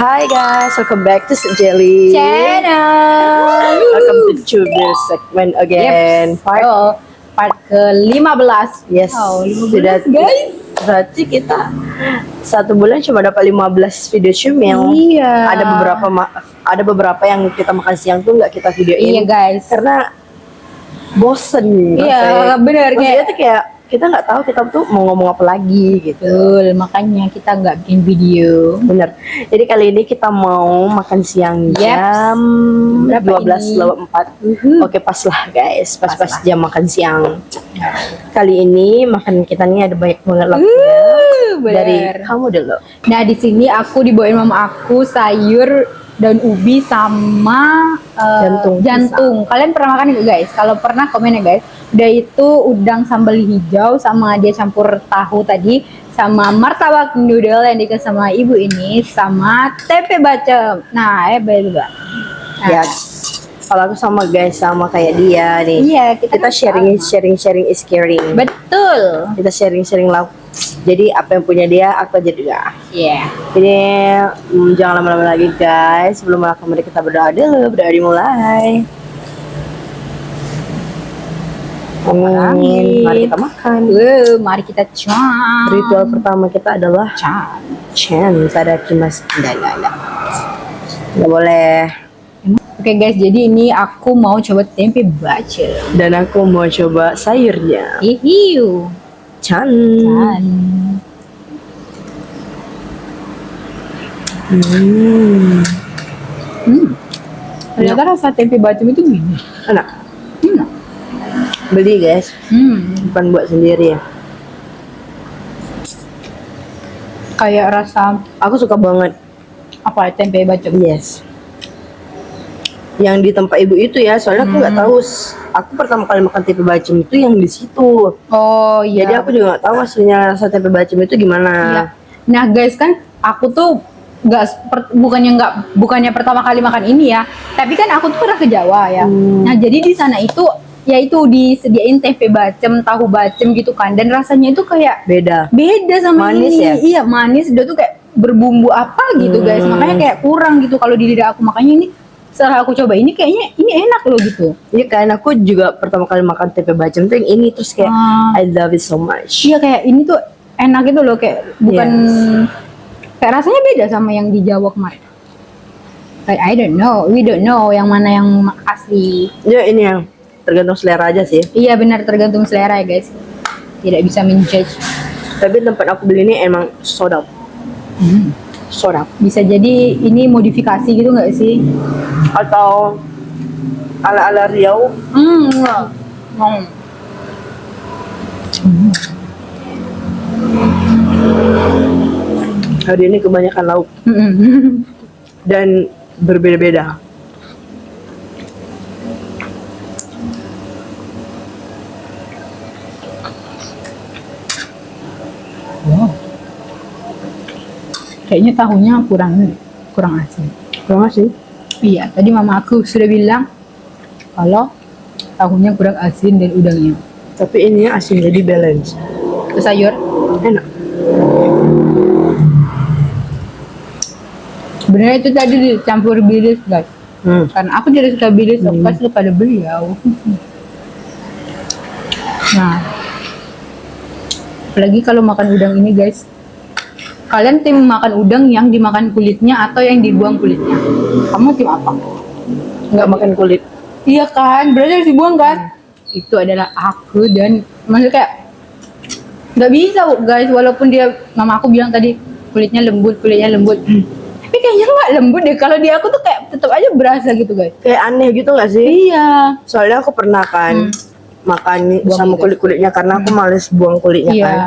Hi guys, welcome back to Jelly Channel. Welcome to Jubil segment again. Part ke-15. Yes, Oh, 15 sudah guys. Berarti kita 1 bulan cuma dapat 15 video cumil. Iya. Ada beberapa yang kita makan siang tuh nggak kita videoin. Iya guys. Karena bosen. Iya, benar Maksudnya tuh kayak kita nggak tahu kita tuh mau ngomong apa lagi gitu. Betul, makanya kita nggak bikin video. Bener. Jadi kali ini kita mau makan siang jam Berapa 12.04. Oke, pas lah guys, pas jam makan siang. Kali ini makan kita nih ada banyak banget lauknya. Dari kamu dulu. Nah, di sini aku dibawain mama aku sayur daun ubi sama jantung. Kalian pernah makan nggak guys? Kalau pernah komen ya guys. Udah itu udang sambal hijau sama dia campur tahu tadi sama martabak noodle yang dikasih sama ibu ini sama tempe bacem. Nah, juga. Ya. Kalau aku sama guys sama kayak dia nih. Iya, kita sharing is caring. Betul. Kita sharing lauk. Jadi apa yang punya dia aku aja juga. Iya. Jadi jangan lama-lama lagi guys. Sebelum melakukan mari kita berdoa dulu. Berdoa dimulai. Amin. Mari kita makan. Mari kita chan. Ritual pertama kita adalah chan. Tadakimasu. Nggak boleh. Oke guys, jadi ini aku mau coba tempe bacem. Dan aku mau coba sayurnya. Hihiu. Chan. Ternyata rasa tempe bacem itu gini. Enak. Beli guys. Bukan buat sendiri ya. Kayak rasa Aku suka banget. apa tempe bacem? Yes. Yang di tempat ibu itu ya, soalnya aku nggak tahu. Aku pertama kali makan tempe bacem itu yang di situ. Oh iya. Jadi aku juga nggak tahu aslinya rasa tempe bacem itu gimana. Iya. Nah guys, kan aku tuh bukannya pertama kali makan ini ya, tapi kan aku tuh pernah ke Jawa ya. Nah jadi di sana itu yaitu disediain tempe bacem, tahu bacem gitu kan, dan rasanya itu kayak beda sama manis ini. Ya? Iya manis, dia tuh kayak berbumbu apa gitu guys, makanya kayak kurang gitu kalau di lidah aku. Makanya ini setelah aku coba ini kayaknya ini enak loh gitu. Iya kan, aku juga pertama kali makan tempe bacem tuh yang ini, terus kayak I love it so much. Iya kayak ini tuh enak gitu loh, kayak bukan kayak rasanya beda sama yang di Jawa kemarin. Kayak I don't know, we don't know yang mana yang asli. Ya ini yang tergantung selera aja sih. Iya benar, tergantung selera ya guys. Tidak bisa menjudge. Tapi tempat aku beli ini emang sodap. Sodap. Bisa jadi ini modifikasi gitu nggak sih? Atau ala-ala Riau. Hari ini kebanyakan lauk. Dan berbeda-beda. Wow. Kayaknya tahunya kurang asin. Kurang asin? Iya, tadi mama aku sudah bilang kalau tahunya kurang asin dan udangnya. Tapi ini asin jadi balance. Ke sayur Enak. sebenarnya itu tadi dicampur bilis guys. Karena aku tidak suka bilis, aku kasih kepada beliau. Nah, apalagi kalau makan udang ini guys, kalian tim makan udang yang dimakan kulitnya atau yang dibuang kulitnya? Kamu tim apa? Nggak makan kulit. Iya kan, berarti harus dibuang kan? Itu adalah aku, dan maksudnya kayak nggak bisa guys, walaupun mama aku bilang tadi kulitnya lembut, tapi kayaknya nggak lembut deh. Kalau di aku tuh kayak tetap aja berasa gitu guys. Kayak aneh gitu nggak sih? Iya. Soalnya aku pernah kan makan Buang sama gitu. kulit-kulitnya karena aku males buang kulitnya Iya. kan.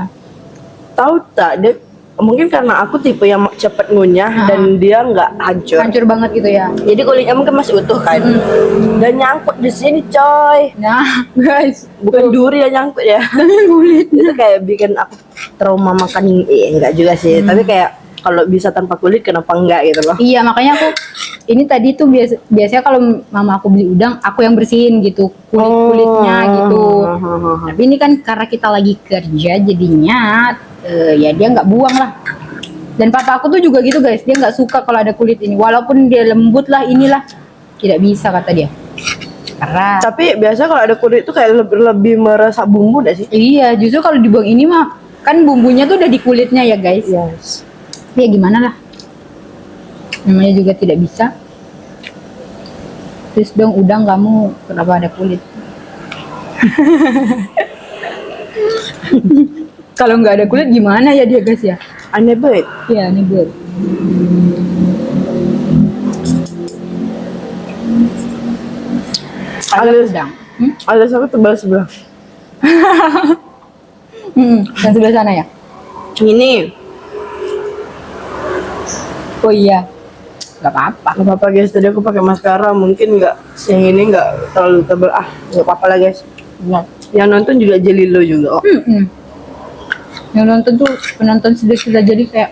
Tahu tak, dia mungkin karena aku tipe yang cepat ngunyah dan dia nggak Hancur banget gitu ya. Jadi kulitnya mungkin masih utuh kan. Dan nyangkut di sini coy. Nah guys, Bukan duri yang nyangkut ya. Kulit itu kayak bikin aku trauma makan. Enggak juga sih, tapi kayak kalau bisa tanpa kulit kenapa enggak gitu loh. iya makanya aku ini tadi tuh biasanya kalau mama aku beli udang aku yang bersihin gitu kulitnya gitu. Tapi ini kan karena kita lagi kerja jadinya ya dia nggak buang lah. Dan papa aku tuh juga gitu guys, dia nggak suka kalau ada kulit ini. Walaupun dia lembut lah inilah, tidak bisa kata dia. Karena Tapi biasa kalau ada kulit itu kayak lebih meresap bumbu gak sih? iya, justru kalau dibuang ini mah kan bumbunya tuh udah di kulitnya ya guys. Yes. Ya gimana lah. Namanya juga tidak bisa. Terus dong udang kamu kenapa ada kulit? Kalau nggak ada kulit gimana ya dia guys ya? Aneh banget. Iya, ini good. Ada Alis, udang. alis aku tebal sebelah. Yang sebelah sana ya? Ini Oh iya. Gak apa-apa. nggak apa-apa guys. Tadi aku pakai maskara, mungkin nggak yang ini nggak terlalu tebal. Ah, nggak apa-apa lah guys. Yang nonton juga Jelilo juga. Oh. Yang nonton tuh penonton sudah jadi kayak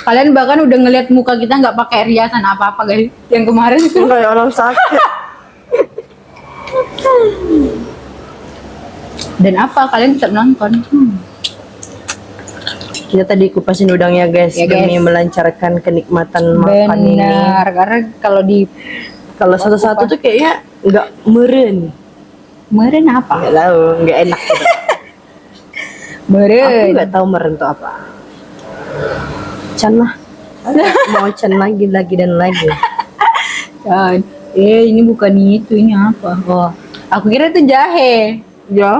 kalian bahkan udah ngeliat muka kita nggak pakai riasan apa-apa guys. Yang kemarin itu Kayak orang sakit. dan apa kalian tetap nonton. Kita tadi kupasin udangnya guys, Ya, demi guys. melancarkan kenikmatan makan ini. Benar, karena kalau di Kalau satu-satu tuh kayaknya nggak meren. meren apa? Nggak tahu, nggak enak. Gitu. Aku Meren. nggak tahu meren tuh apa. Can lah. Mau can lagi dan lagi. Dan, ini bukan itu, ini apa? Oh, aku kira itu jahe. Ya.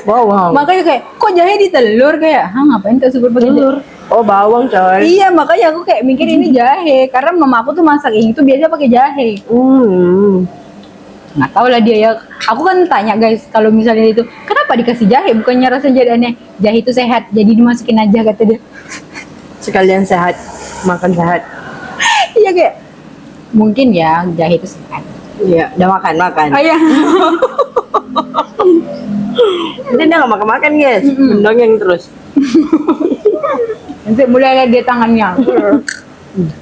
Bawang. Makanya kayak, kok jahe di telur kayak? Hah, ngapain tak super pakai telur? Oh, bawang coy. Iya, makanya aku kayak mikir ini jahe. Karena mama aku tuh masak ini tuh biasa pakai jahe. Nggak tahu lah dia ya. Aku kan tanya guys, kalau misalnya itu, kenapa dikasih jahe? Bukannya rasanya jadi aneh. Jahe itu sehat, jadi dimasukin aja kata dia. Sekalian sehat, makan sehat. Iya kayak, mungkin ya jahe itu sehat. Iya, udah makan. Ayah. Nanti dia nggak makan guys, mendongeng terus. Nanti mulai lihat dia tangannya.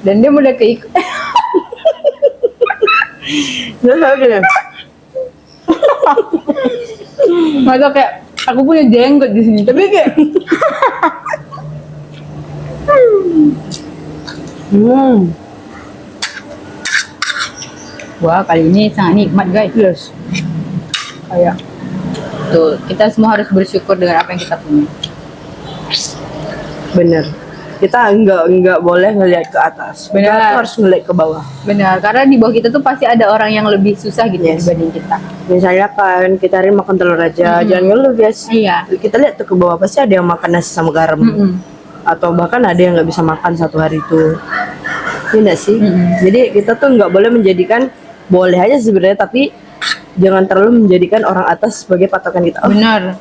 Dan dia mulai keikut. Dia selalu gini. Masa kayak aku punya jenggot di sini, tapi kayak wah kali ini sangat nikmat guys. Yes. Kayak tuh kita semua harus bersyukur dengan apa yang kita punya. Bener. Kita nggak boleh ngelihat ke atas. Benar. Kita harus ngelihat ke bawah. Benar, karena di bawah kita tuh pasti ada orang yang lebih susah gitu Yes. dibanding kita. Misalnya kan kita hari ini makan telur aja, jangan ngeluh guys. Iya. Kita lihat tuh ke bawah pasti ada yang makan nasi sama garam. Atau bahkan ada yang nggak bisa makan satu hari itu. Iya nggak sih? Jadi kita tuh nggak boleh menjadikan, boleh aja sebenarnya, tapi jangan terlalu menjadikan orang atas sebagai patokan kita. Oh, Benar.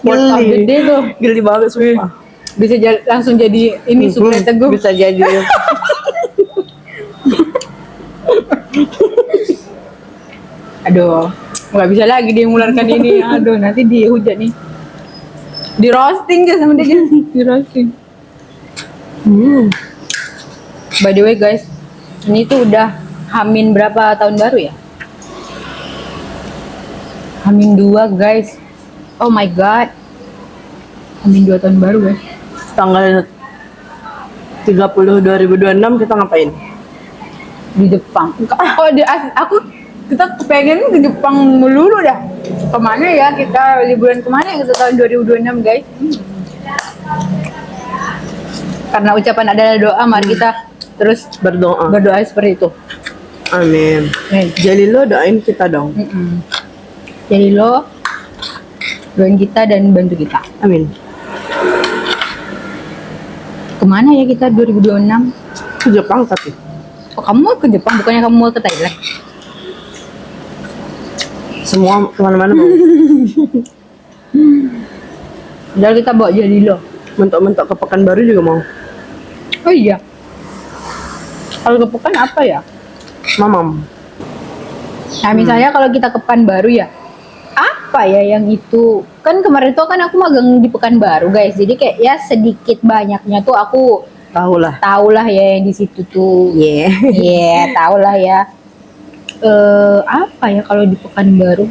Workout geli. gede tuh. Geli banget sumpah. Bisa langsung jadi ini suplai teguh. Bisa jadi. Aduh, nggak bisa lagi dia mengeluarkan ini. Aduh, nanti dihujat nih. Di roasting guys sama dia. Di roasting. By the way guys, ini tuh udah Hamin berapa tahun baru ya? Hamin 2 guys. Oh my god. Hamin 2 tahun baru guys. Tanggal 30 2026 kita ngapain? Di Jepang. Oh aku kita pengen ke Jepang melulu dah. Kemana ya kita liburan kemana ya kita tahun 2026 guys? Karena ucapan adalah doa, mari kita terus Berdoa. berdoa seperti itu. Amin. Amin. Jadi lo doain kita dong. Jadi lo doain kita dan bantu kita. Amin. Kemana ya kita 2026? Ke Jepang tapi. Oh kamu mau ke Jepang, bukannya kamu mau ke Thailand? Semua kemana-mana mau. Padahal kita bawa jadi lo. Mentok-mentok ke Pekanbaru juga mau. Oh iya. Kalau ke Pekan apa ya? Mamam. Nah misalnya kalau kita ke Pekanbaru ya, apa ya yang itu? Kan kemarin tuh kan aku magang di Pekanbaru guys, jadi kayak ya sedikit banyaknya tuh aku Tahu lah. tahulah ya yang di situ tuh. Yeah. Iya, tahulah ya. Apa ya kalau di Pekanbaru?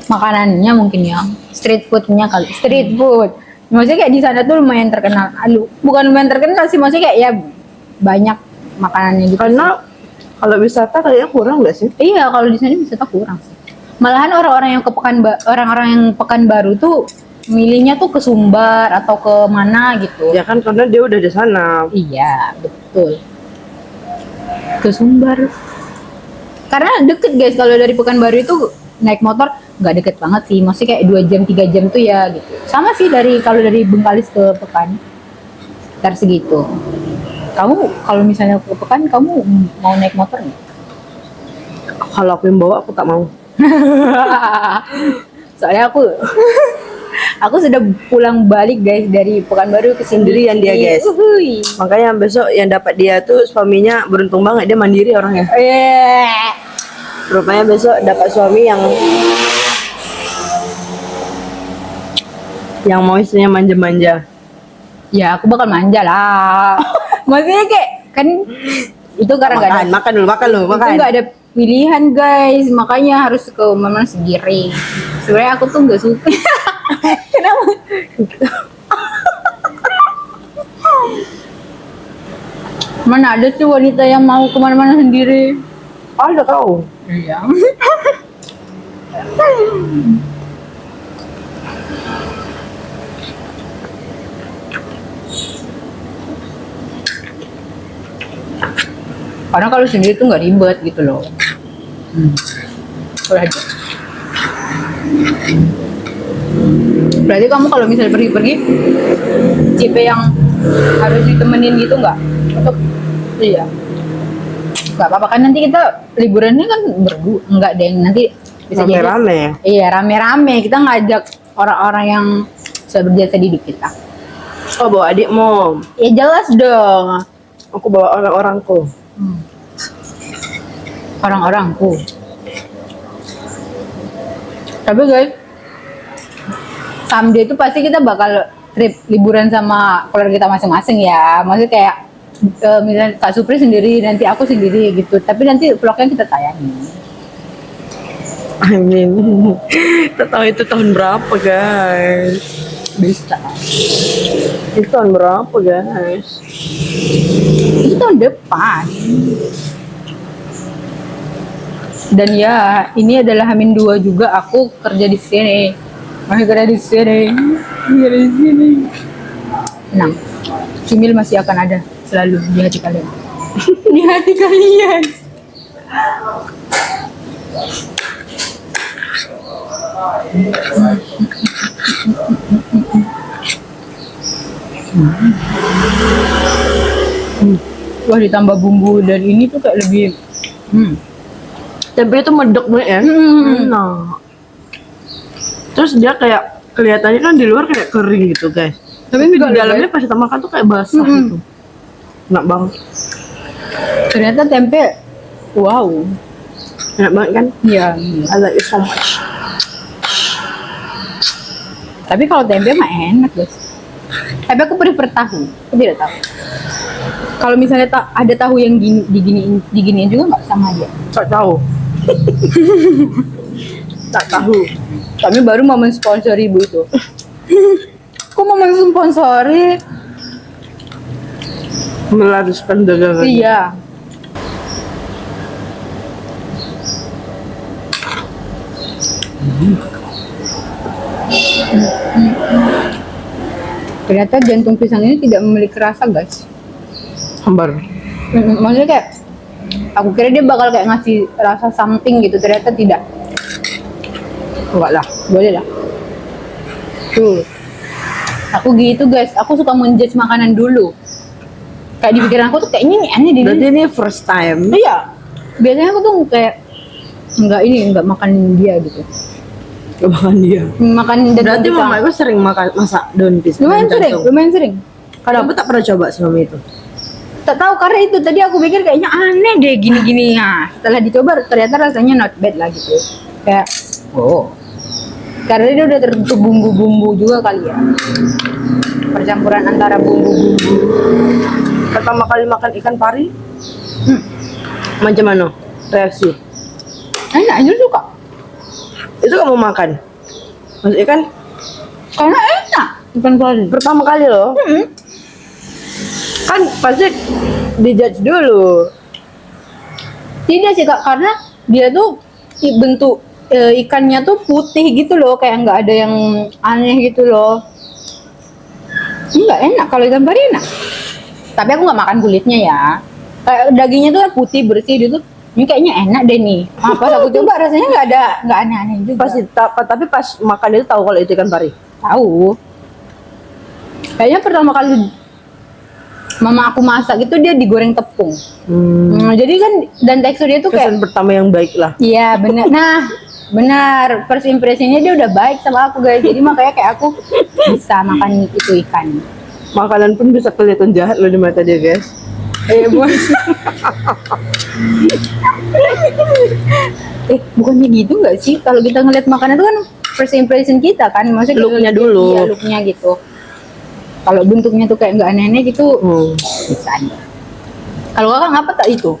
Makanannya mungkin ya, street foodnya kali. Street food. Maksudnya kayak di sana tuh lumayan terkenal. Aduh, bukan lumayan terkenal sih, maksudnya kayak ya banyak makanannya gitu. Karena kalau wisata kayaknya kurang nggak sih? Iya, kalau di sini wisata kurang sih. Malahan orang-orang yang ke orang-orang yang Pekanbaru tuh milihnya tuh ke Sumbar atau ke mana gitu. Ya kan karena dia udah di sana. Iya, betul. Ke Sumbar. Karena deket guys, kalau dari Pekanbaru itu naik motor nggak deket banget sih. Maksudnya kayak 2 jam 3 jam tuh ya gitu. Sama sih kalau dari Bengkalis ke Pekan. Sekitar segitu. Kamu kalau misalnya ke Pekan, kamu mau naik motor nggak? Kalau aku yang bawa aku tak mau. Soalnya aku sudah pulang balik guys dari Pekanbaru ke sini. Sendirian dia, guys. Uhuy. Makanya besok yang dapat dia tuh suaminya beruntung banget, dia mandiri orangnya. Rupanya besok dapat suami yang mau istrinya manja-manja. Ya aku bakal manja lah. Maksudnya kayak kan itu karena nggak ada Makan dulu. itu nggak ada pilihan guys, makanya harus ke mama sendiri. Sebenarnya aku tuh nggak suka. Kenapa? Mana ada sih wanita yang mau kemana-mana sendiri? Ada kau. Iya. Karena kalau sendiri tuh nggak ribet gitu loh. Udah aja. Berarti kamu kalau misalnya pergi-pergi, tipe yang harus ditemenin gitu nggak? Untuk iya. Nggak apa-apa kan nanti kita liburannya kan berdua, nggak deh nanti bisa jadi. Rame-rame. Iya rame-rame kita ngajak orang-orang yang sudah berjasa di hidup kita. Oh bawa adikmu. Ya jelas dong. Aku bawa orang-orangku. Orang-orangku. Tapi guys, someday itu pasti kita bakal trip liburan sama keluarga kita masing-masing ya. Maksudnya kayak misalnya Kak Supri sendiri, nanti aku sendiri gitu. Tapi nanti vlognya kita tayangin. Amin. Kita tahu itu tahun berapa guys? Bisa. Itu tahun berapa guys? Itu tahun depan. Dan ya, ini adalah Hamin 2 juga aku kerja di sini. Masih kerja di sini. Kerja di sini. Tenang. Cumil masih akan ada selalu di hati kalian. Di hati kalian. Wah, ditambah bumbu dan ini tuh kayak lebih Tempe itu medek banget ya. Enak. Terus dia kayak kelihatannya kan di luar kayak kering gitu guys. Tapi di dalamnya pas kita makan tuh kayak basah gitu. Enak banget. ternyata tempe wow. Enak banget kan? Iya. I like it so much. Tapi kalau tempe mah enak guys. Tapi aku prefer tahu. Aku tidak tahu. Kalau misalnya ada tahu yang diginiin juga nggak sama aja. Tak tahu. Tak tahu. Kami baru mau mensponsori ibu itu. Kok mau mensponsori? Melaruskan dagangan. Iya. Ternyata jantung pisang ini tidak memiliki rasa guys. Hambar. Maksudnya kayak aku kira dia bakal kayak ngasih rasa something gitu, ternyata tidak. Enggak lah, boleh lah. Tuh. Aku gitu guys, aku suka menjudge makanan dulu. Kayak di pikiran aku tuh kayaknya ini aneh di Berarti ini first time. Iya. Biasanya aku tuh kayak enggak makan dia gitu. Gak makan dia. Makan daun Berarti pisang. mama aku sering masak daun pisang. Lumayan sering. Kalau aku tak pernah coba selama itu. Tak tahu karena itu tadi aku pikir kayaknya aneh deh gini-gini ya. Setelah dicoba ternyata rasanya not bad lah gitu. Kayak oh. Karena dia udah terbentuk bumbu-bumbu juga kali ya. Percampuran antara bumbu-bumbu. Pertama kali makan ikan pari, macam mana reaksi? Enak aja suka. Itu kamu makan? Maksudnya kan Karena enak. Ikan pari. Pertama kali loh. Kan pasti dijudge dulu. Tidak sih Kak, karena dia tuh bentuk ikannya tuh putih gitu loh, kayak nggak ada yang aneh gitu loh. Nggak enak kalau ikan pari enak. Tapi aku nggak makan kulitnya ya. Kayak dagingnya tuh putih bersih gitu. Ini kayaknya enak deh nih. Pas aku coba rasanya nggak aneh-aneh juga. Pasti tapi pas makan itu tahu kalau itu ikan pari. Tahu. Kayaknya pertama kali mama aku masak itu dia digoreng tepung. Jadi kan dan teksturnya tuh kayak Kesan pertama yang baik lah. iya benar. Nah, benar. First impressionnya dia udah baik sama aku guys. Jadi makanya kayak aku bisa makan itu ikan. Makanan pun bisa kelihatan jahat loh di mata dia, guys. Bukannya gitu nggak sih? Kalau kita ngeliat makanan itu kan first impression kita kan, maksudnya Looknya kita lihat dulu. dia, looknya gitu. Kalau bentuknya tuh kayak nggak aneh-aneh gitu, bisa aja. Kalau kakak ngapa tak itu?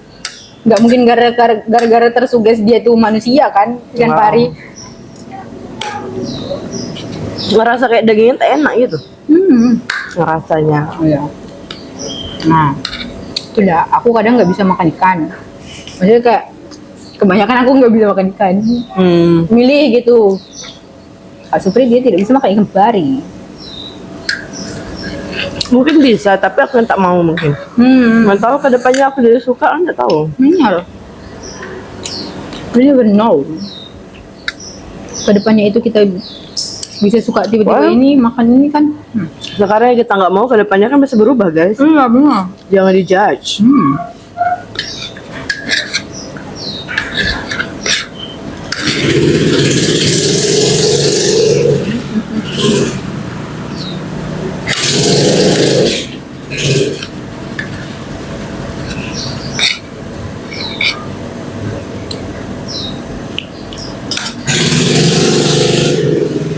Nggak mungkin gara-gara tersuges dia tuh manusia kan, ikan Wow. pari. Ngerasa kayak dagingnya tak enak gitu. Ngerasanya. Iya. Nah, sudah. Aku kadang nggak bisa makan ikan. Maksudnya kayak kebanyakan aku nggak bisa makan ikan. Milih gitu. Kak Supri dia tidak bisa makan ikan pari. Mungkin bisa, tapi aku yang tak mau mungkin. Nggak tahu kedepannya aku jadi suka, nggak tahu. Iya loh. We never know. Kedepannya itu kita bisa suka tiba-tiba ini makan ini kan. Sekarang yang kita nggak mau, kedepannya kan bisa berubah, guys. Iya benar. Jangan dijudge.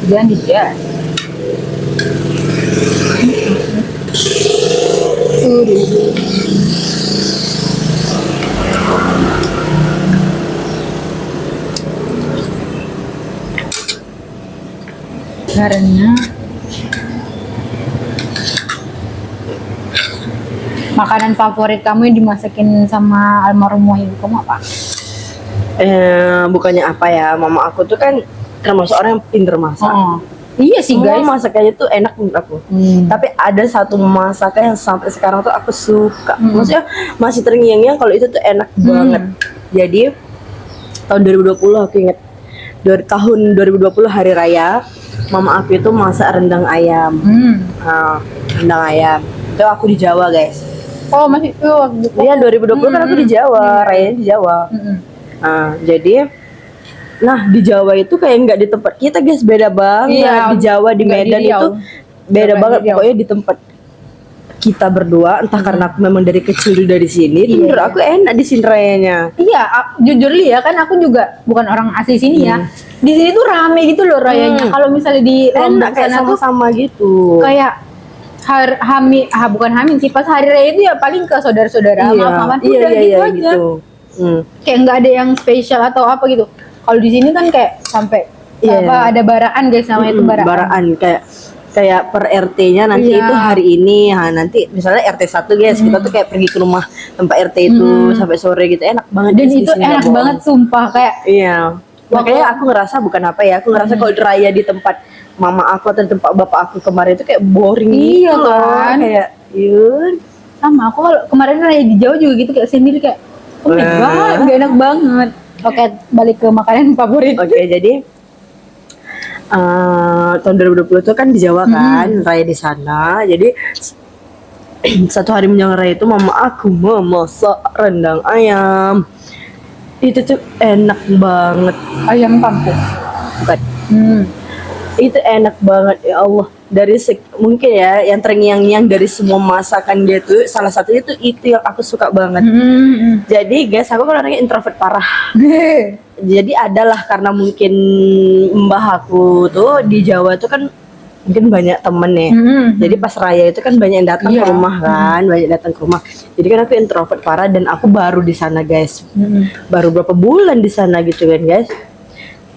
Jangan dijudge. Karena makanan favorit kamu yang dimasakin sama almarhumah ibu kamu apa? Bukannya apa ya, mama aku tuh kan termasuk orang yang pinter masak. Iya sih Semua guys. masakannya tuh enak menurut aku. Tapi ada satu masakan yang sampai sekarang tuh aku suka. Maksudnya masih terngiang-ngiang kalau itu tuh enak banget. Jadi tahun 2020 aku inget. Dari tahun 2020 hari raya, mama aku itu masak rendang ayam. Rendang ayam. Itu aku di Jawa, guys. Oh masih Iya 2020 kan aku di Jawa, rayanya di Jawa. Jadi di Jawa itu kayak nggak di tempat kita guys, beda banget. Iya, di Jawa di nggak Medan di Riau. itu beda Nggak banget di Riau. pokoknya di tempat kita berdua, entah karena aku memang dari kecil udah di sini, menurut aku enak di sini rayanya. Iya, jujur li ya kan aku juga bukan orang asli sini ya. Di sini tuh rame gitu loh rayanya. Kalau misalnya di Enak Lombok kayak sana tuh sama-sama gitu. kayak bukan Hamin sih, pas hari raya itu ya paling ke saudara-saudara maaf-maafan udah gitu aja. gitu. Kayak nggak ada yang spesial atau apa gitu. Kalau di sini kan kayak sampai ada baraan guys, namanya itu baraan. Baraan kayak per RT-nya nanti itu hari ini, nanti misalnya RT 1 guys, kita tuh kayak pergi ke rumah tempat RT itu sampai sore gitu, enak banget. Dan guys, di itu sini, enak nggak bohong. banget sumpah kayak Iya. Makanya aku ngerasa bukan apa ya, aku ngerasa kalau raya di tempat mama aku atau tempat bapak aku kemarin itu kayak boring Iya gitu loh. kan? Kayak yun. sama aku kalau kemarin raya di Jawa juga gitu kayak sendiri kayak oh my god, gak enak banget. Oke, balik ke makanan favorit. Oke, jadi tahun 2020 itu kan di Jawa kan, raya di sana. Jadi satu hari menjelang raya itu mama aku memasak rendang ayam. Itu tuh enak banget. Ayam kampung. Bukan. Itu enak banget ya Allah. Dari mungkin ya yang terngiang-ngiang dari semua masakan dia tuh salah satunya tuh itu yang aku suka banget. Jadi guys, aku kan orangnya introvert parah. Jadi adalah karena mungkin mbah aku tuh di Jawa tuh kan mungkin banyak temen ya. Jadi pas raya itu kan banyak yang datang ke rumah kan, banyak datang ke rumah. Jadi kan aku introvert parah dan aku baru di sana guys. Baru berapa bulan di sana gitu kan guys.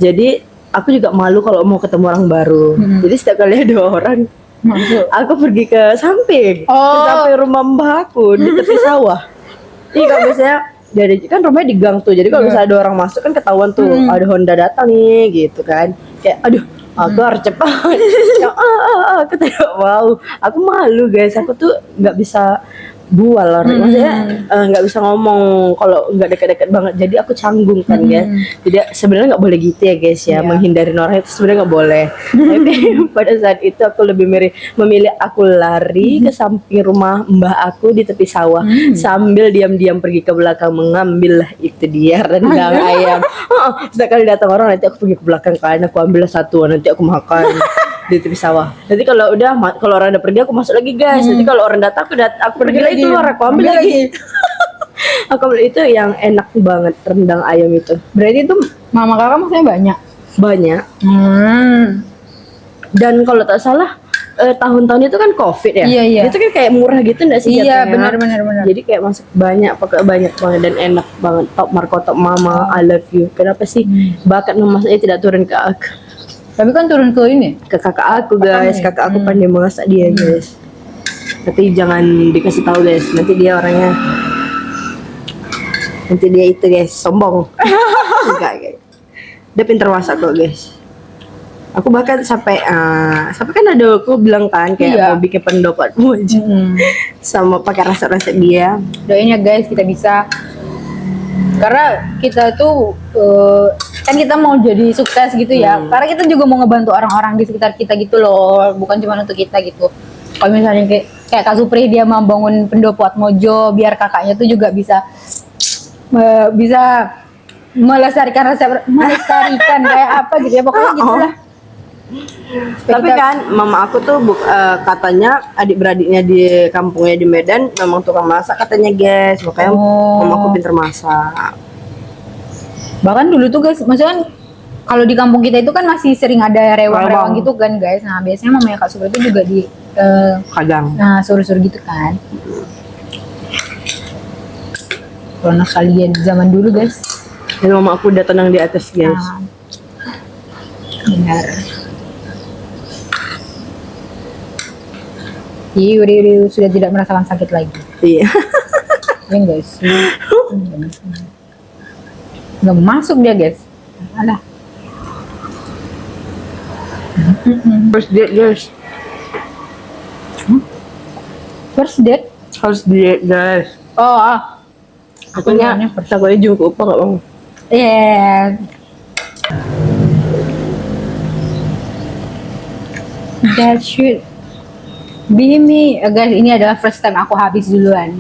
Jadi aku juga malu kalau mau ketemu orang baru. Jadi setiap kali ada orang Masuk. Aku pergi ke samping, ke Oh. samping rumah mbah aku di tepi sawah. Iya kalau biasanya dari kan rumahnya di gang tuh, jadi kalau misalnya ada orang masuk kan ketahuan tuh ada Honda datang nih gitu kan. Kayak aduh aku harus cepat. Ya, aku tidak mau. Aku malu guys. Aku tuh nggak bisa bual orang. Maksudnya nggak bisa ngomong kalau nggak dekat-dekat banget. Jadi aku canggung kan ya. Jadi sebenarnya nggak boleh gitu ya guys ya. Iya. Menghindarin orang itu sebenarnya nggak boleh. Tapi pada saat itu aku lebih memilih aku lari ke samping rumah mbah aku di tepi sawah sambil diam-diam pergi ke belakang mengambil lah itu dia rendang ayam. Sekali datang orang nanti aku pergi ke belakang kan aku ambil satu nanti aku makan di tepi sawah. Nanti kalau udah kalau orang udah pergi aku masuk lagi guys. Nanti kalau orang datang aku pergi lagi keluar aku ambil lagi. Aku ambil itu yang enak banget rendang ayam itu. Berarti itu mama kakak maksudnya banyak. Banyak. Dan kalau tak salah tahun-tahun itu kan COVID ya. Iya, iya. Itu kan kayak murah gitu enggak sih Iya, jatuhnya? benar. Jadi kayak masuk banyak, pakai banyak banget dan enak banget. Top markotop mama, I love you. Kenapa sih bakat memasaknya tidak turun ke aku? Tapi kan turun ke ini. Ke kakak aku guys, kakak aku pandai masak dia guys. Tapi jangan dikasih tahu guys, nanti dia orangnya itu guys sombong. Enggak guys. Dia pintar masak kok guys. Aku bahkan sampai kan ada aku bilang kan kayak Iya. mau bikin pendopat aja sama pakai resep-resep dia. Doain ya guys kita bisa. Karena kita tuh kan kita mau jadi sukses gitu ya. Karena kita juga mau ngebantu orang-orang di sekitar kita gitu loh, bukan cuma untuk kita gitu. Kalau misalnya kayak Kak Supri dia mau bangun pendopo Atmojo biar kakaknya tuh juga bisa melestarikan kayak apa gitu ya pokoknya gitulah. Tapi kan mama aku tuh katanya adik-beradiknya di kampungnya di Medan memang tukang masak katanya guys. Makanya mama aku pintar masak. Bahkan dulu tuh guys, maksudnya kan kalau di kampung kita itu kan masih sering ada rewang-rewang gitu kan guys. Nah biasanya mamanya Kak Supri itu juga di Kadang. nah suruh-suruh gitu kan. Karena kalian zaman dulu guys. Dan mama aku udah tenang di atas guys. Nah, benar. Iya, sudah tidak merasakan sakit lagi. Iya. Ya guys. Nggak masuk dia guys. Alah. First date guys. First date? Harus diet guys. Oh, Takutnya jungkuk apa nggak bang? yeah. That should be me. Guys, ini adalah first time aku habis duluan.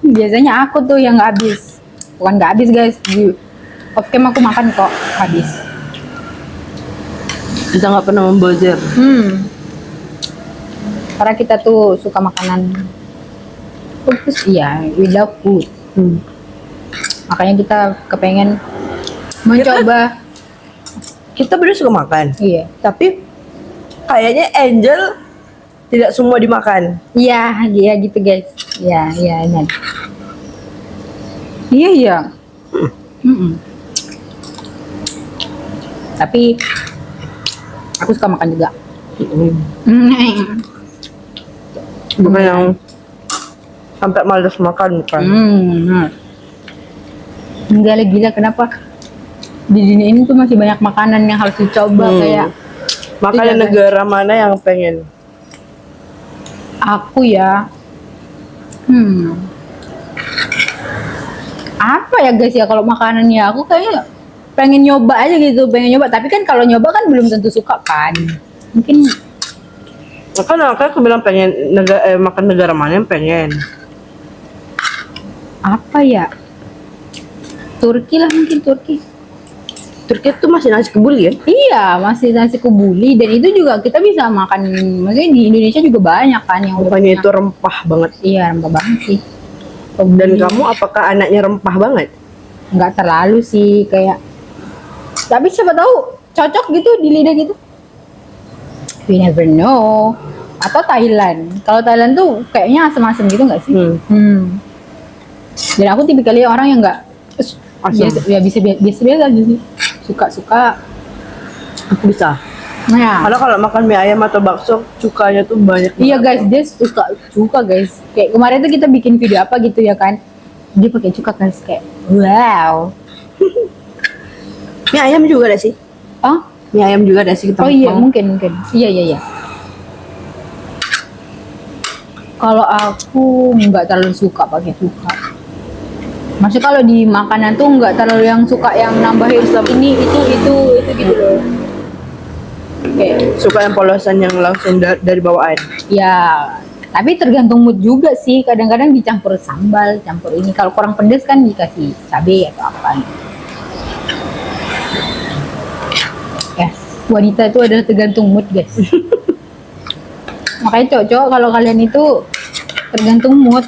Biasanya aku tuh yang nggak habis. Bukan nggak habis guys. Di off cam aku makan kok habis. Kita nggak pernah membozir. Karena kita tuh suka makanan food, iya, we love food. Makanya kita kepengen mencoba. Kita berdua suka makan. Iya, Tapi kayaknya Angel tidak semua dimakan. iya gitu guys. Iya, enak. Iya. Tapi aku suka makan juga. Bukan yang sampai malas makan bukan. Enggak lah, gila kenapa di dunia ini tuh masih banyak makanan yang harus dicoba kayak Makanya Tidak, negara mana yang pengen? aku ya. Apa ya guys ya kalau makanannya aku kayaknya pengen nyoba aja gitu, tapi kan kalau nyoba kan belum tentu suka kan. Mungkin Makanya aku bilang pengen makan negara mana yang pengen. apa ya? Turki lah, mungkin Turki. Turki tuh masih nasi kebuli ya? Iya, masih nasi kebuli dan itu juga kita bisa makan. Maksudnya di Indonesia juga banyak kan yang udah Bukannya punya. itu rempah banget. Iya, rempah banget sih. Dan kamu apakah anaknya rempah banget? Nggak terlalu sih kayak. Tapi siapa tahu cocok gitu di lidah gitu. We never know. Atau Thailand. Kalau Thailand tuh kayaknya asem-asem gitu nggak sih? Dan aku tipikalnya orang yang nggak Asam. biasa aja sih. Suka-suka Aku bisa. Nah, Karena kalau makan mie ayam atau bakso, cukanya tuh banyak. iya guys, dia suka guys. Kayak kemarin tuh kita bikin video apa gitu ya kan. Dia pakai cuka guys kayak wow. Mie ayam juga ada sih. Oh, Mie ayam juga ada sih kita. oh iya mungkin. Iya. Kalau aku nggak terlalu suka pakai cuka. Maksudnya kalau di makanan tuh nggak terlalu yang suka yang nambahin ini itu gitu loh. Kayak Suka yang polosan yang langsung dari bawaan. ya, tapi tergantung mood juga sih. Kadang-kadang dicampur sambal, campur ini. Kalau kurang pedas kan dikasih cabai atau apa. Yes, wanita itu adalah tergantung mood guys. Makanya cocok kalau kalian itu tergantung mood.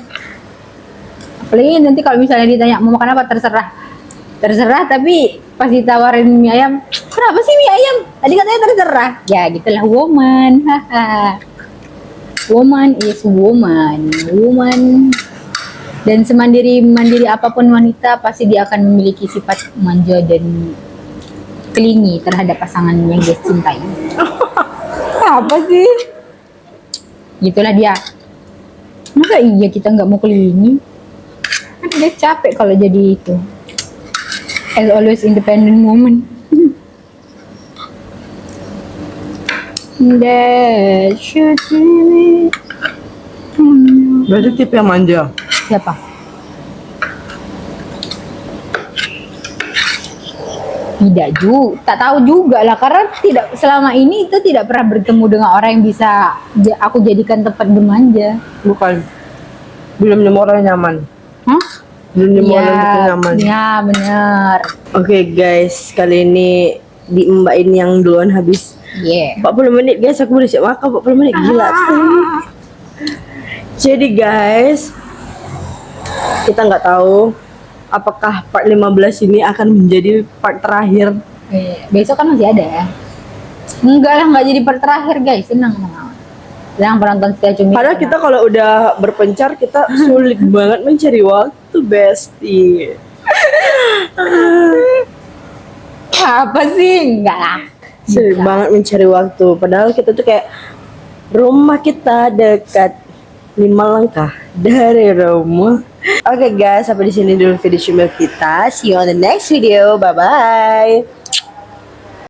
Apalagi nanti kalau misalnya ditanya mau makan apa, terserah tapi pas ditawarin mie ayam, kenapa sih mie ayam? Tadi katanya terserah. Ya gitulah woman. Haha. Woman is woman. Dan semandiri apapun wanita pasti dia akan memiliki sifat manja dan clingy terhadap pasangan yang dia cintai. Apa sih? Gitulah dia. Masa iya kita nggak mau clingy? Kan dia capek kalau jadi itu. As always independent woman. That should be me. Berarti tipe yang manja. Siapa? Tidak juga, tak tahu juga lah karena tidak selama ini itu tidak pernah bertemu dengan orang yang bisa aku jadikan tempat bermanja. Bukan. Belum nemu orang yang nyaman. Hah? Belum nemu Iya, orang yang nyaman. ya benar. Oke guys, kali ini di Mbak ini yang duluan habis. Yeah. 40 menit guys, aku udah siap makan 40 menit gila. Jadi guys, kita nggak tahu apakah part 15 ini akan menjadi part terakhir. Besok kan masih ada ya? Enggak lah, nggak jadi part terakhir guys, tenang. Yang penonton setia cumi. Padahal kita kalau udah berpencar kita sulit banget mencari waktu, bestie. Apa sih? Enggak lah. Sulit banget mencari waktu. Padahal kita tuh kayak rumah kita dekat 5 langkah dari rumah. Oke guys, sampai di sini dulu video cuma kita. See you on the next video. Bye bye.